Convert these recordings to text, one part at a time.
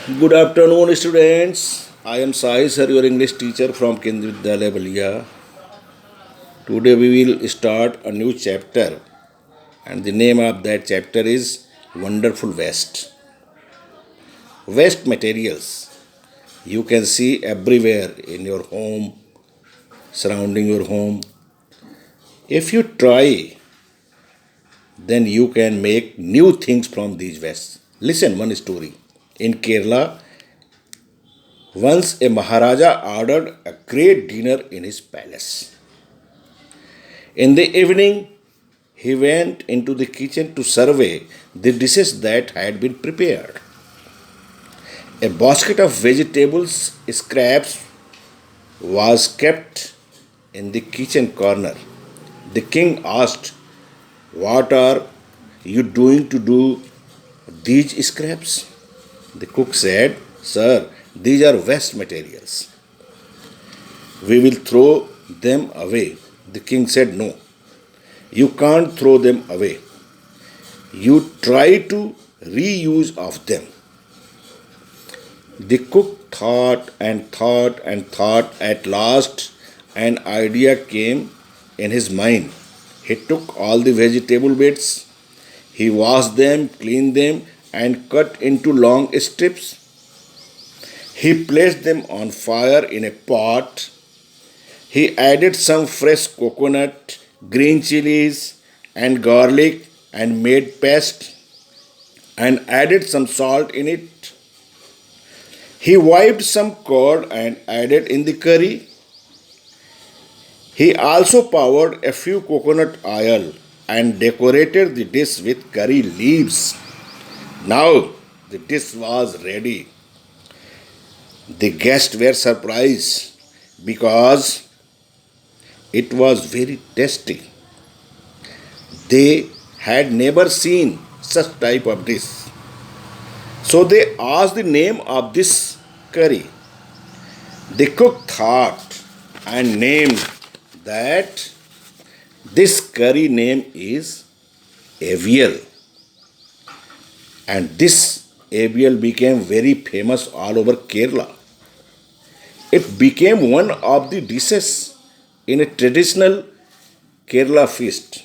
Good afternoon, students. I am Sai sir, your English teacher from Kendriya Vidyalaya Balia. Today we will start a new chapter, and the name of that chapter is Wonderful Waste. Waste materials you can see everywhere in your home, surrounding your home. If you try, then you can make new things from these wastes. Listen one story. In Kerala, once a Maharaja ordered a great dinner in his palace. In the evening, he went into the kitchen to survey the dishes that had been prepared. A basket of vegetables scraps was kept in the kitchen corner. The king asked, "What are you doing to do these scraps?" The cook said, "Sir, these are waste materials. We will throw them away." The king said, "No, you can't throw them away. You try to reuse of them." The cook thought and thought and thought. At last, an idea came in his mind. He took all the vegetable bits, he washed them, cleaned them, and cut into long strips. He placed them on fire in a pot. He added some fresh coconut, green chilies, and garlic and made paste and added some salt in it. He wiped some curd and added in the curry. He also poured a few coconut oil and decorated the dish with curry leaves. Now the dish was ready. The guests were surprised because it was very tasty. They had never seen such type of dish. So they asked the name of this curry. The cook thought and named that this curry name is avial, and this avial became very famous all over Kerala. It became one of the dishes in a traditional Kerala feast.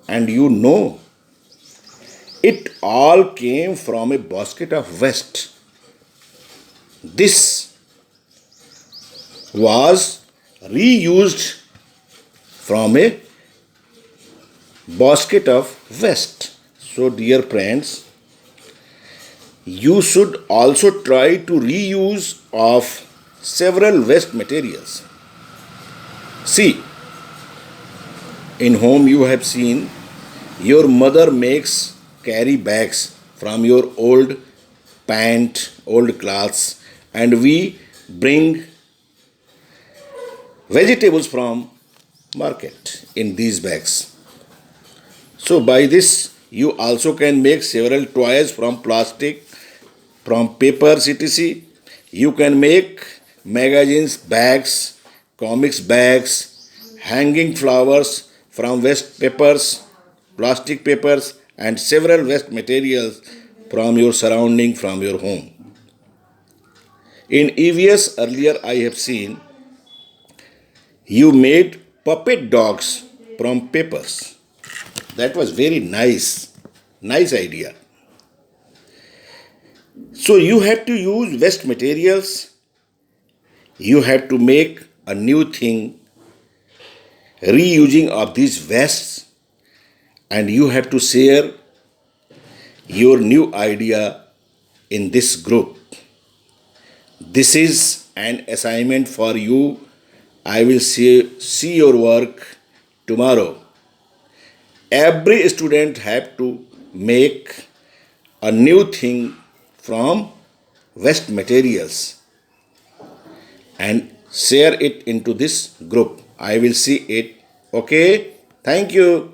And you know, it all came from a basket of waste. This was reused from a basket of waste. So, dear friends, you should also try to reuse of several waste materials. See, in home you have seen your mother makes carry bags from your old pant, old clothes, and we bring vegetables from market in these bags. So by this you also can make several toys from plastic, from papers, etc. You can make magazines, bags, comics bags, hanging flowers from waste papers, plastic papers, and several waste materials from your surrounding, from your home. In EVS earlier, I have seen you made puppet dogs from papers. That was very nice. Nice idea. So you have to use waste materials. You have to make a new thing, reusing of these wastes, and you have to share your new idea in this group. This is an assignment for you. I will see your work tomorrow. Every student have to make a new thing from waste materials and share it into this group. I will see it. Okay? Thank you.